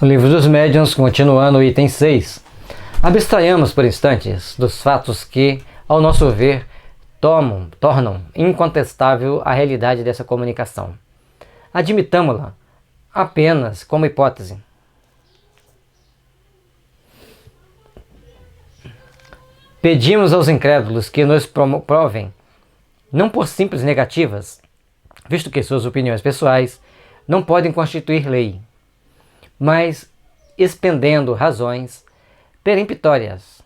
O Livro dos Médiuns, continuando o item 6. Abstraiamos por instantes dos fatos que, ao nosso ver, tornam incontestável a realidade dessa comunicação. Admitamo-la apenas como hipótese. Pedimos aos incrédulos que nos provem, não por simples negativas, visto que suas opiniões pessoais não podem constituir lei, mas expendendo razões peremptórias,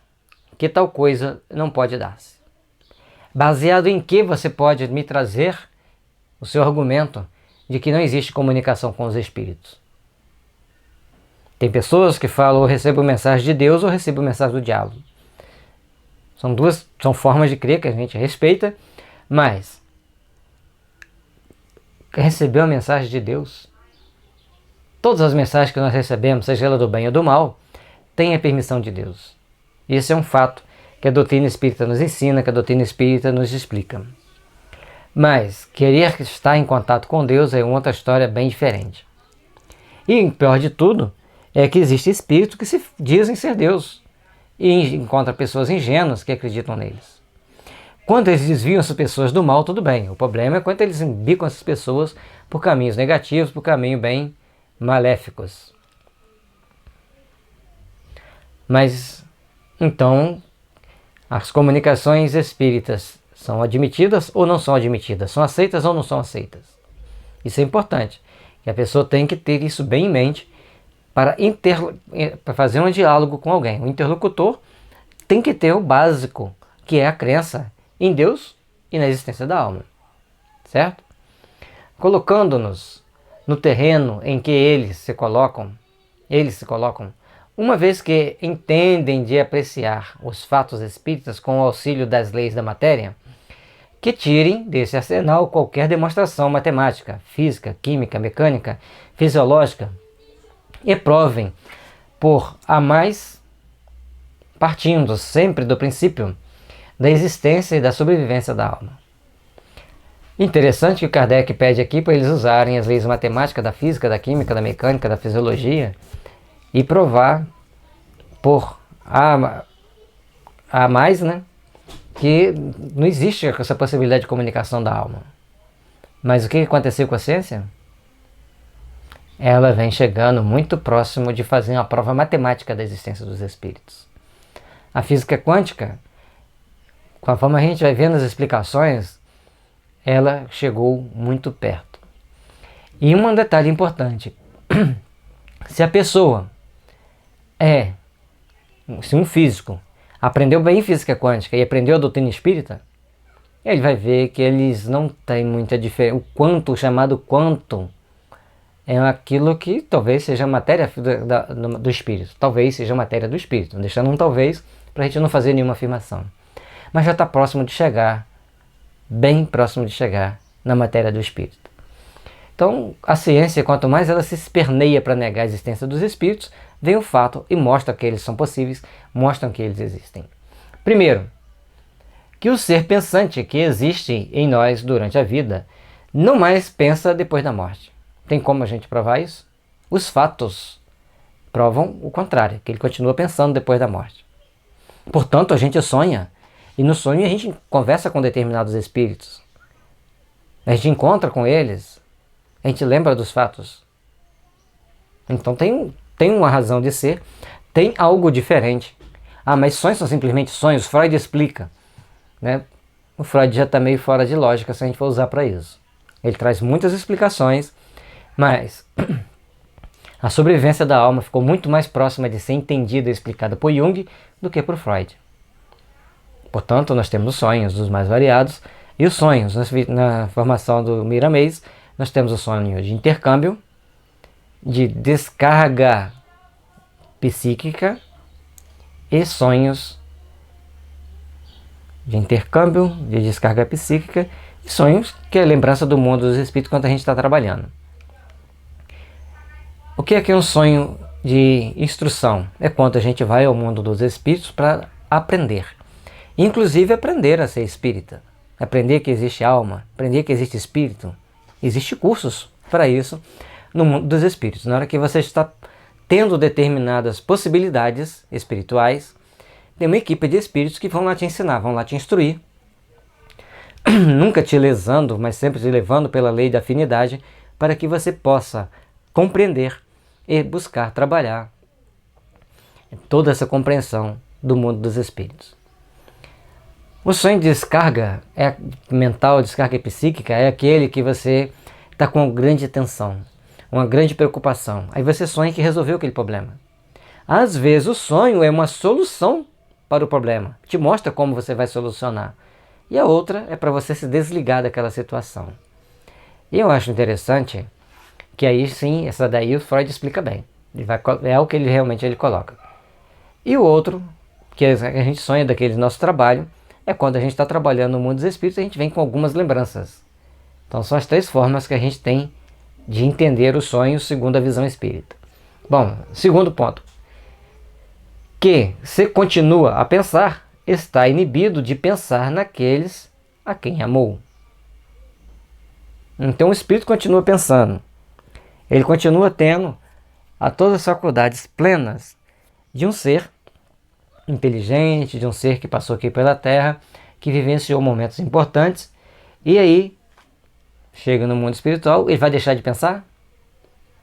que tal coisa não pode dar-se. Baseado em que você pode me trazer o seu argumento de que não existe comunicação com os espíritos? Tem pessoas que falam, ou recebo mensagem de Deus ou recebo mensagem do diabo. São formas de crer que a gente respeita, mas receber a mensagem de Deus, todas as mensagens que nós recebemos, seja ela do bem ou do mal, têm a permissão de Deus. Isso é um fato que a doutrina espírita nos ensina, que a doutrina espírita nos explica. Mas querer estar em contato com Deus é outra história bem diferente. E pior de tudo é que existem espíritos que se dizem ser Deus e encontra pessoas ingênuas que acreditam neles. Quando eles desviam essas pessoas do mal, tudo bem. O problema é quando eles embicam essas pessoas por caminhos negativos, por caminhos bem maléficos. Mas, então, as comunicações espíritas são admitidas ou não são admitidas? São aceitas ou não são aceitas? Isso é importante, que a pessoa tem que ter isso bem em mente para fazer um diálogo com alguém. O interlocutor tem que ter o básico, que é a crença em Deus e na existência da alma, certo? Colocando-nos no terreno em que eles se colocam, uma vez que entendem de apreciar os fatos espíritas com o auxílio das leis da matéria, que tirem desse arsenal qualquer demonstração matemática, física, química, mecânica, fisiológica, e provem por a mais, partindo sempre do princípio da existência e da sobrevivência da alma. Interessante que o Kardec pede aqui para eles usarem as leis matemáticas da física, da química, da mecânica, da fisiologia e provar por a mais, que não existe essa possibilidade de comunicação da alma. Mas o que aconteceu com a ciência? Ela vem chegando muito próximo de fazer uma prova matemática da existência dos espíritos. A física quântica, conforme a gente vai vendo as explicações, ela chegou muito perto. E um detalhe importante, se a pessoa se um físico aprendeu bem física quântica e aprendeu a doutrina espírita, ele vai ver que eles não têm muita diferença. O quanto, o chamado quantum, é aquilo que talvez seja matéria do espírito. Talvez seja matéria do espírito. Deixando um talvez para a gente não fazer nenhuma afirmação. Mas já está próximo de chegar, bem próximo de chegar na matéria do espírito. Então, a ciência, quanto mais ela se esperneia para negar a existência dos espíritos, vem o fato e mostra que eles são possíveis, mostram que eles existem. Primeiro, que o ser pensante que existe em nós durante a vida não mais pensa depois da morte. Tem como a gente provar isso? Os fatos provam o contrário, que ele continua pensando depois da morte. Portanto, a gente sonha, e no sonho a gente conversa com determinados espíritos. A gente encontra com eles, a gente lembra dos fatos. Então tem uma razão de ser, tem algo diferente. Ah, mas sonhos são simplesmente sonhos, Freud explica, O Freud já está meio fora de lógica se a gente for usar para isso. Ele traz muitas explicações, mas a sobrevivência da alma ficou muito mais próxima de ser entendida e explicada por Jung do que por Freud. Portanto, nós temos sonhos dos mais variados, e os sonhos, na formação do Miramês, nós temos o sonho de intercâmbio, de descarga psíquica e sonhos de intercâmbio, de descarga psíquica e sonhos que é a lembrança do mundo dos espíritos quando a gente está trabalhando. O que é um sonho de instrução? É quando a gente vai ao mundo dos espíritos para aprender. Inclusive aprender a ser espírita. Aprender que existe alma, aprender que existe espírito. Existem cursos para isso no mundo dos espíritos. Na hora que você está tendo determinadas possibilidades espirituais, tem uma equipe de espíritos que vão lá te ensinar, vão lá te instruir, nunca te lesando, mas sempre te levando pela lei da afinidade, para que você possa compreender e buscar trabalhar toda essa compreensão do mundo dos espíritos. O sonho de descarga mental, descarga psíquica, é aquele que você está com grande tensão, uma grande preocupação. Aí você sonha que resolveu aquele problema. Às vezes o sonho é uma solução para o problema, te mostra como você vai solucionar. E a outra é para você se desligar daquela situação. E eu acho interessante que aí sim, essa daí o Freud explica bem. É o que ele realmente coloca. E o outro, que a gente sonha daquele nosso trabalho, é quando a gente está trabalhando no mundo dos espíritos, a gente vem com algumas lembranças. Então são as 3 formas que a gente tem de entender o sonho segundo a visão espírita. Bom, segundo ponto. Que se continua a pensar, está inibido de pensar naqueles a quem amou. Então o espírito continua pensando. Ele continua tendo todas as faculdades plenas de um ser inteligente, de um ser que passou aqui pela Terra, que vivenciou momentos importantes, e aí chega no mundo espiritual, ele vai deixar de pensar?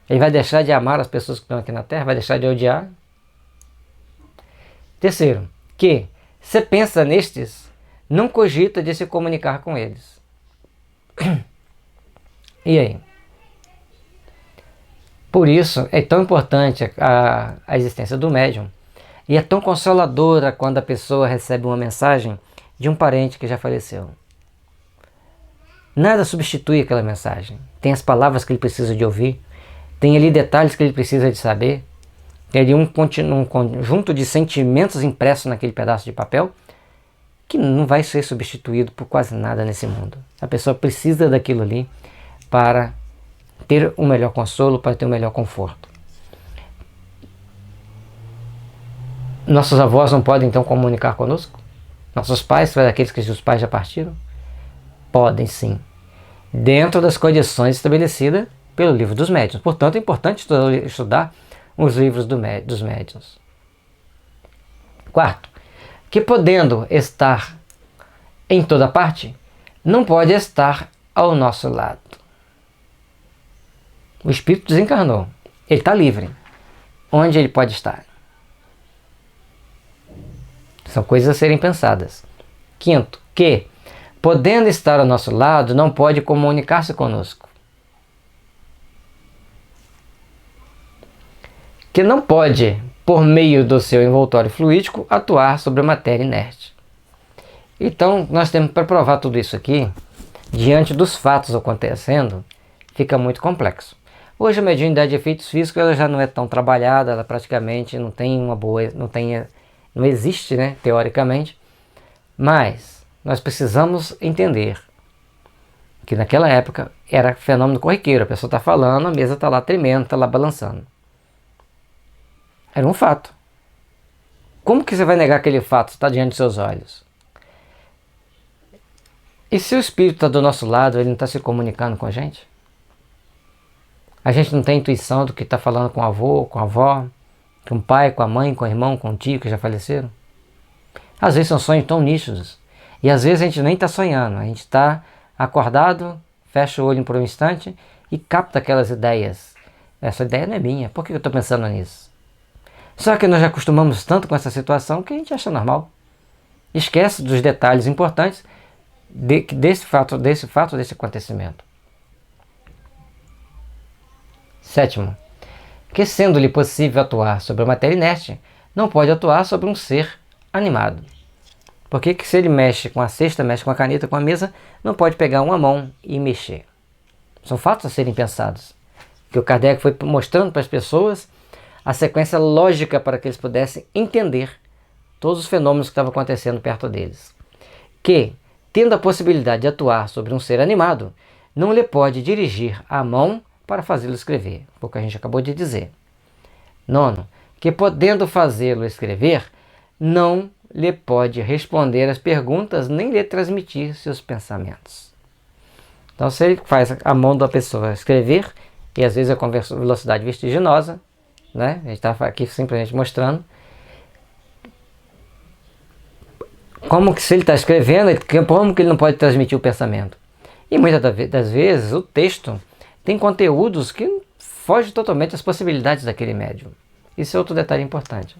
Ele vai deixar de amar as pessoas que estão aqui na Terra? Vai deixar de odiar? Terceiro, que se pensa nestes, não cogita de se comunicar com eles. E aí? Por isso é tão importante a existência do médium, e é tão consoladora quando a pessoa recebe uma mensagem de um parente que já faleceu. Nada substitui aquela mensagem. Tem as palavras que ele precisa de ouvir, tem ali detalhes que ele precisa de saber, tem ali um conjunto de sentimentos impressos naquele pedaço de papel que não vai ser substituído por quase nada nesse mundo. A pessoa precisa daquilo ali para ter um melhor consolo, para ter um melhor conforto. Nossos avós não podem então comunicar conosco? Nossos pais, aqueles que os pais já partiram? Podem sim, dentro das condições estabelecidas pelo livro dos médiuns. Portanto, é importante estudar os livros dos médiuns. Quarto, que podendo estar em toda parte, não pode estar ao nosso lado. O espírito desencarnou, ele está livre. Onde ele pode estar? São coisas a serem pensadas. Quinto, que podendo estar ao nosso lado, não pode comunicar-se conosco. Que não pode, por meio do seu envoltório fluídico, atuar sobre a matéria inerte. Então, nós temos para provar tudo isso aqui, diante dos fatos acontecendo, fica muito complexo. Hoje a mediunidade de efeitos físicos ela já não é tão trabalhada, ela praticamente não tem uma boa, não existe, né, teoricamente, mas nós precisamos entender que naquela época era fenômeno corriqueiro, a pessoa está falando, a mesa está lá tremendo, está lá balançando. Era um fato. Como que você vai negar aquele fato se está diante dos seus olhos? E se o espírito está do nosso lado, ele não está se comunicando com a gente? A gente não tem intuição do que está falando com o avô, com a avó, com o pai, com a mãe, com o irmão, com o tio que já faleceram? Às vezes são sonhos tão nítidos. E às vezes a gente nem está sonhando. A gente está acordado, fecha o olho por um instante e capta aquelas ideias. Essa ideia não é minha. Por que eu estou pensando nisso? Só que nós já acostumamos tanto com essa situação que a gente acha normal. Esquece dos detalhes importantes desse acontecimento. Sétimo, que sendo-lhe possível atuar sobre a matéria inerte, não pode atuar sobre um ser animado. Porque que se ele mexe com a cesta, mexe com a caneta, com a mesa, não pode pegar uma mão e mexer. São fatos a serem pensados. Que o Kardec foi mostrando para as pessoas a sequência lógica para que eles pudessem entender todos os fenômenos que estavam acontecendo perto deles. Que, tendo a possibilidade de atuar sobre um ser animado, não lhe pode dirigir a mão para fazê-lo escrever, foi o que a gente acabou de dizer. Nono, que podendo fazê-lo escrever, não lhe pode responder às perguntas nem lhe transmitir seus pensamentos. Então, se ele faz a mão da pessoa escrever, e às vezes é com velocidade vertiginosa, né? A gente está aqui simplesmente mostrando como que, se ele está escrevendo, como que ele não pode transmitir o pensamento. E muitas das vezes o texto tem conteúdos que fogem totalmente das possibilidades daquele médium. Isso é outro detalhe importante.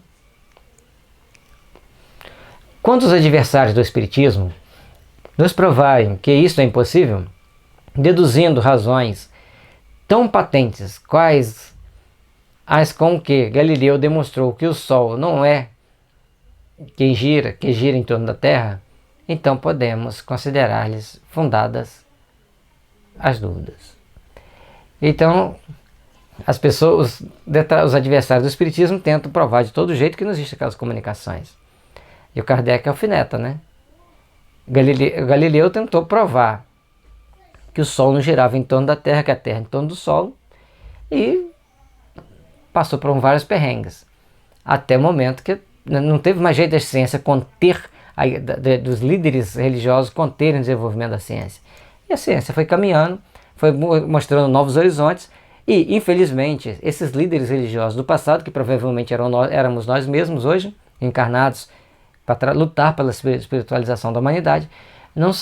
Quando os adversários do Espiritismo nos provarem que isso é impossível, deduzindo razões tão patentes quais as com que Galileu demonstrou que o Sol não é que gira em torno da Terra, então podemos considerar-lhes fundadas as dúvidas. Então, as pessoas, os adversários do Espiritismo tentam provar de todo jeito que não existem aquelas comunicações. E o Kardec alfineta, né? Galileu tentou provar que o Sol não girava em torno da Terra, que a Terra em torno do Sol, e passou por vários perrengues, até o momento que não teve mais jeito da ciência conter, dos líderes religiosos conterem o desenvolvimento da ciência. E a ciência foi caminhando, foi mostrando novos horizontes, e infelizmente esses líderes religiosos do passado, que provavelmente éramos nós mesmos hoje, encarnados para lutar pela espiritualização da humanidade, não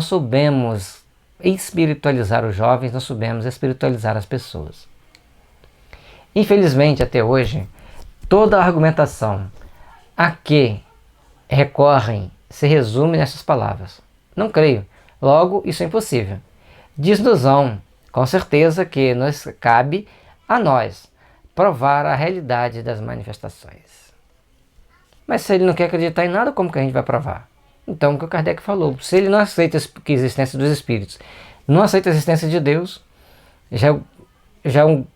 soubemos espiritualizar os jovens, não soubemos espiritualizar as pessoas. Infelizmente, até hoje, toda a argumentação a que recorrem se resume nessas palavras: não creio, logo isso é impossível. Diz-nos-ão, com certeza, que nos cabe a nós provar a realidade das manifestações. Mas se ele não quer acreditar em nada, como que a gente vai provar? Então, o que o Kardec falou, se ele não aceita a existência dos espíritos, não aceita a existência de Deus, já é um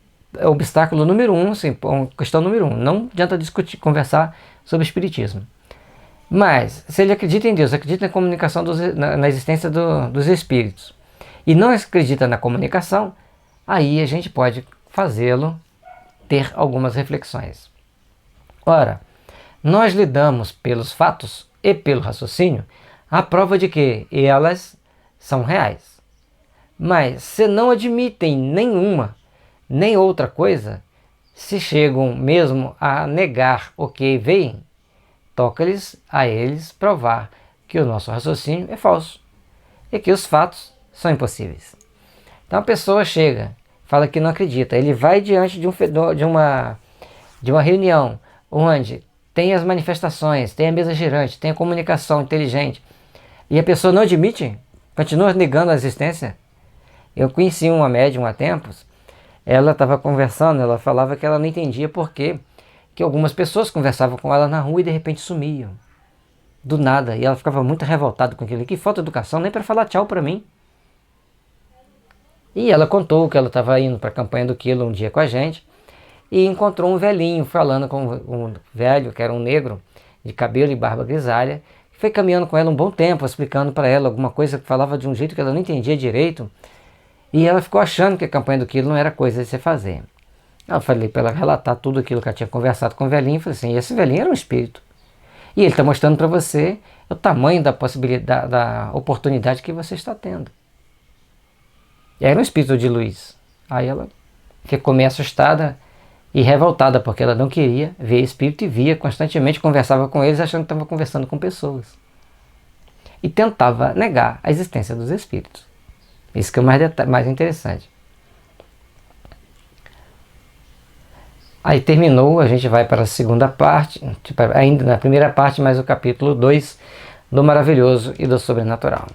obstáculo número um, assim, questão número um. Não adianta conversar sobre espiritismo. Mas, se ele acredita em Deus, acredita na comunicação, na existência dos espíritos, e não acredita na comunicação, aí a gente pode fazê-lo ter algumas reflexões. Ora, nós lidamos pelos fatos e pelo raciocínio a prova de que elas são reais. Mas se não admitem nenhuma nem outra coisa, se chegam mesmo a negar o que veem, toca-lhes a eles provar que o nosso raciocínio é falso e que os fatos são impossíveis. Então a pessoa chega, fala que não acredita, ele vai diante de uma reunião onde tem as manifestações, tem a mesa girante, tem a comunicação inteligente, e a pessoa não admite, continua negando a existência. Eu conheci uma médium há tempos, ela estava conversando, ela falava que ela não entendia por quê, que algumas pessoas conversavam com ela na rua e de repente sumiam, do nada, e ela ficava muito revoltada com aquilo. Que falta de educação, nem para falar tchau para mim. E ela contou que ela estava indo para a campanha do Quilo um dia com a gente, e encontrou um velhinho falando com um velho, que era um negro, de cabelo e barba grisalha, que foi caminhando com ela um bom tempo, explicando para ela alguma coisa que falava de um jeito que ela não entendia direito, e ela ficou achando que a campanha do Quilo não era coisa de se fazer. Eu falei para ela relatar tudo aquilo que ela tinha conversado com o velhinho, e falei assim: esse velhinho era um espírito, e ele está mostrando para você o tamanho da possibilidade, da oportunidade que você está tendo. E era um espírito de luz. Aí ela ficou meio assustada e revoltada, porque ela não queria ver espírito e via constantemente, conversava com eles achando que estava conversando com pessoas. E tentava negar a existência dos espíritos. Isso que é o mais interessante. Aí terminou, a gente vai para a segunda parte, ainda na primeira parte, mas o capítulo 2 do Maravilhoso e do Sobrenatural.